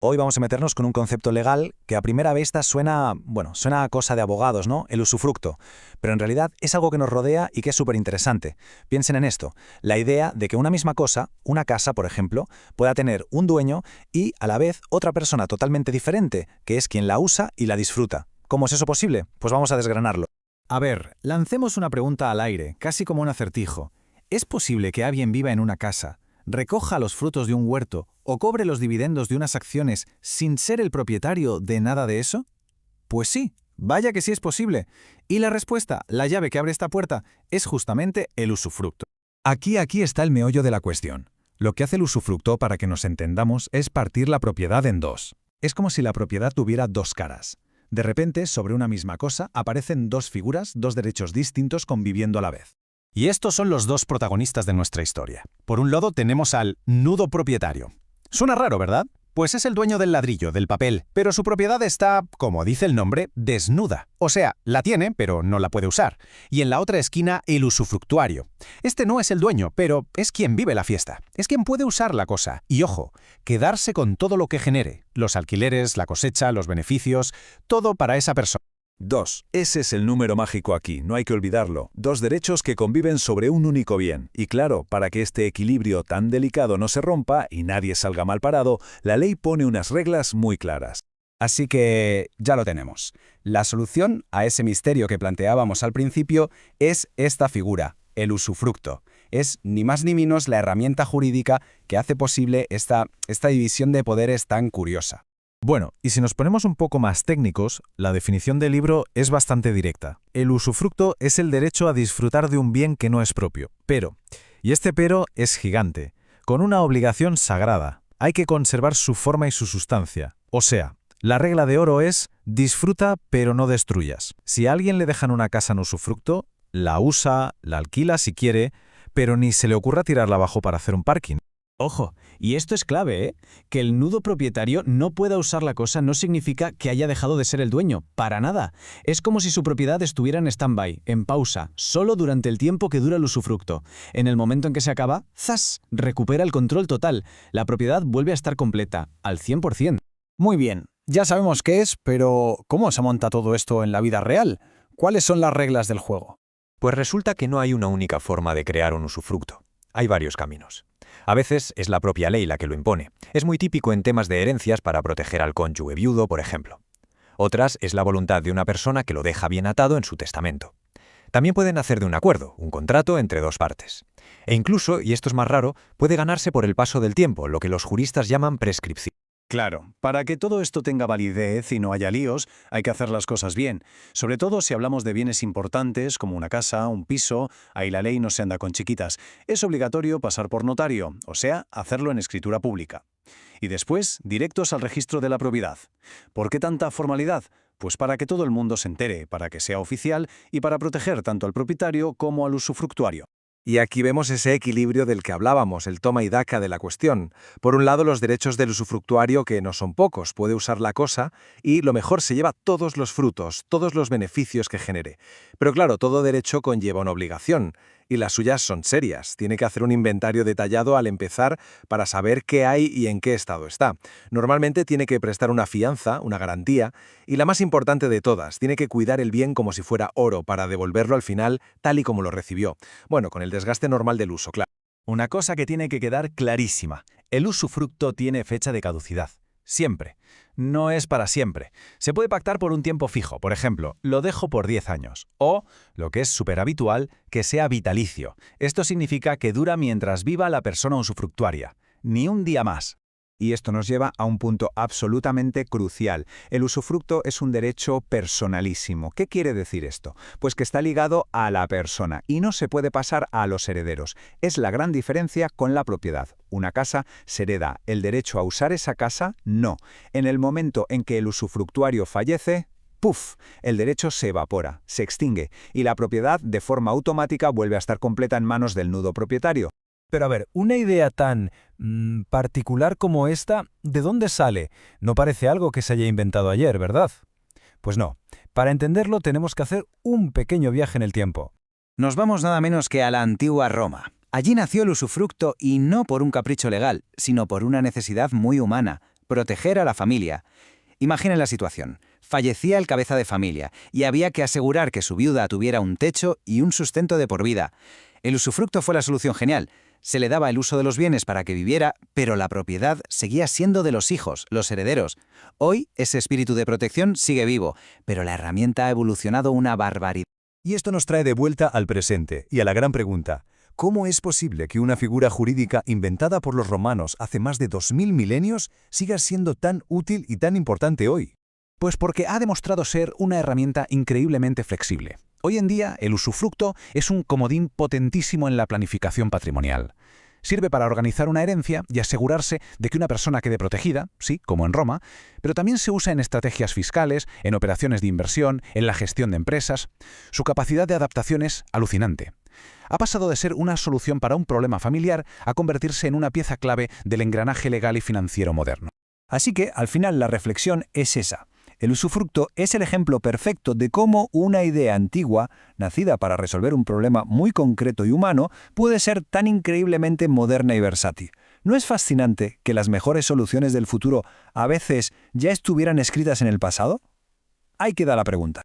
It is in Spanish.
Hoy vamos a meternos con un concepto legal que a primera vista suena, suena a cosa de abogados, ¿no? El usufructo. Pero en realidad es algo que nos rodea y que es súper interesante. Piensen en esto, la idea de que una misma cosa, una casa, por ejemplo, pueda tener un dueño y, a la vez, otra persona totalmente diferente, que es quien la usa y la disfruta. ¿Cómo es eso posible? Pues vamos a desgranarlo. A ver, lancemos una pregunta al aire, casi como un acertijo. ¿Es posible que alguien viva en una casa, recoja los frutos de un huerto o cobre los dividendos de unas acciones sin ser el propietario de nada de eso? Pues sí, vaya que sí es posible. Y la respuesta, la llave que abre esta puerta, es justamente el usufructo. Aquí está el meollo de la cuestión. Lo que hace el usufructo, para que nos entendamos, es partir la propiedad en dos. Es como si la propiedad tuviera dos caras. De repente, sobre una misma cosa, aparecen dos figuras, dos derechos distintos conviviendo a la vez. Y estos son los dos protagonistas de nuestra historia. Por un lado tenemos al nudo propietario. Suena raro, ¿verdad? Pues es el dueño del ladrillo, del papel, pero su propiedad está, como dice el nombre, desnuda. O sea, la tiene, pero no la puede usar. Y en la otra esquina, el usufructuario. Este no es el dueño, pero es quien vive la fiesta. Es quien puede usar la cosa. Y ojo, quedarse con todo lo que genere. Los alquileres, la cosecha, los beneficios, todo para esa persona. 2. Ese es el número mágico aquí, no hay que olvidarlo. Dos derechos que conviven sobre un único bien. Y claro, para que este equilibrio tan delicado no se rompa y nadie salga mal parado, la ley pone unas reglas muy claras. Así que ya lo tenemos. La solución a ese misterio que planteábamos al principio es esta figura, el usufructo. Es ni más ni menos la herramienta jurídica que hace posible esta división de poderes tan curiosa. Bueno, y si nos ponemos un poco más técnicos, la definición del libro es bastante directa. El usufructo es el derecho a disfrutar de un bien que no es propio. Pero, y este pero es gigante, con una obligación sagrada. Hay que conservar su forma y su sustancia. O sea, la regla de oro es disfruta pero no destruyas. Si a alguien le dejan una casa en usufructo, la usa, la alquila si quiere, pero ni se le ocurra tirarla abajo para hacer un parking. Ojo, y esto es clave, ¿eh? Que el nudo propietario no pueda usar la cosa no significa que haya dejado de ser el dueño, para nada. Es como si su propiedad estuviera en stand-by, en pausa, solo durante el tiempo que dura el usufructo. En el momento en que se acaba, ¡zas!, recupera el control total. La propiedad vuelve a estar completa, al 100%. Muy bien, ya sabemos qué es, pero ¿cómo se monta todo esto en la vida real? ¿Cuáles son las reglas del juego? Pues resulta que no hay una única forma de crear un usufructo. Hay varios caminos. A veces es la propia ley la que lo impone. Es muy típico en temas de herencias para proteger al cónyuge viudo, por ejemplo. Otras es la voluntad de una persona que lo deja bien atado en su testamento. También pueden hacer de un acuerdo, un contrato entre dos partes. E incluso, y esto es más raro, puede ganarse por el paso del tiempo, lo que los juristas llaman prescripción. Claro, para que todo esto tenga validez y no haya líos, hay que hacer las cosas bien. Sobre todo si hablamos de bienes importantes como una casa, un piso, ahí la ley no se anda con chiquitas. Es obligatorio pasar por notario, o sea, hacerlo en escritura pública. Y después, directos al registro de la propiedad. ¿Por qué tanta formalidad? Pues para que todo el mundo se entere, para que sea oficial y para proteger tanto al propietario como al usufructuario. Y aquí vemos ese equilibrio del que hablábamos, el toma y daca de la cuestión. Por un lado, los derechos del usufructuario, que no son pocos, puede usar la cosa y, lo mejor, se lleva todos los frutos, todos los beneficios que genere. Pero claro, todo derecho conlleva una obligación, y las suyas son serias. Tiene que hacer un inventario detallado al empezar para saber qué hay y en qué estado está. Normalmente tiene que prestar una fianza, una garantía, y la más importante de todas, tiene que cuidar el bien como si fuera oro para devolverlo al final tal y como lo recibió. Bueno, con el desgaste normal del uso, claro. Una cosa que tiene que quedar clarísima. El usufructo tiene fecha de caducidad. Siempre. No es para siempre. Se puede pactar por un tiempo fijo, por ejemplo, lo dejo por 10 años. O, lo que es súper habitual, que sea vitalicio. Esto significa que dura mientras viva la persona usufructuaria. Ni un día más. Y esto nos lleva a un punto absolutamente crucial. El usufructo es un derecho personalísimo. ¿Qué quiere decir esto? Pues que está ligado a la persona y no se puede pasar a los herederos. Es la gran diferencia con la propiedad. Una casa se hereda. ¿El derecho a usar esa casa? No. En el momento en que el usufructuario fallece, ¡puf!, el derecho se evapora, se extingue, y la propiedad de forma automática vuelve a estar completa en manos del nudo propietario. Pero a ver, una idea tan particular como esta, ¿de dónde sale? No parece algo que se haya inventado ayer, ¿verdad? Pues no. Para entenderlo tenemos que hacer un pequeño viaje en el tiempo. Nos vamos nada menos que a la antigua Roma. Allí nació el usufructo y no por un capricho legal, sino por una necesidad muy humana. proteger a la familia. Imaginen la situación. Fallecía el cabeza de familia y había que asegurar que su viuda tuviera un techo y un sustento de por vida. El usufructo fue la solución genial. Se le daba el uso de los bienes para que viviera, pero la propiedad seguía siendo de los hijos, los herederos. Hoy ese espíritu de protección sigue vivo, pero la herramienta ha evolucionado una barbaridad. Y esto nos trae de vuelta al presente y a la gran pregunta: ¿cómo es posible que una figura jurídica inventada por los romanos hace más de 2000 milenios siga siendo tan útil y tan importante hoy? Pues porque ha demostrado ser una herramienta increíblemente flexible. Hoy en día, el usufructo es un comodín potentísimo en la planificación patrimonial. Sirve para organizar una herencia y asegurarse de que una persona quede protegida, sí, como en Roma, pero también se usa en estrategias fiscales, en operaciones de inversión, en la gestión de empresas. Su capacidad de adaptación es alucinante. Ha pasado de ser una solución para un problema familiar a convertirse en una pieza clave del engranaje legal y financiero moderno. Así que, al final, la reflexión es esa. El usufructo es el ejemplo perfecto de cómo una idea antigua, nacida para resolver un problema muy concreto y humano, puede ser tan increíblemente moderna y versátil. ¿No es fascinante que las mejores soluciones del futuro a veces ya estuvieran escritas en el pasado? Ahí queda la pregunta.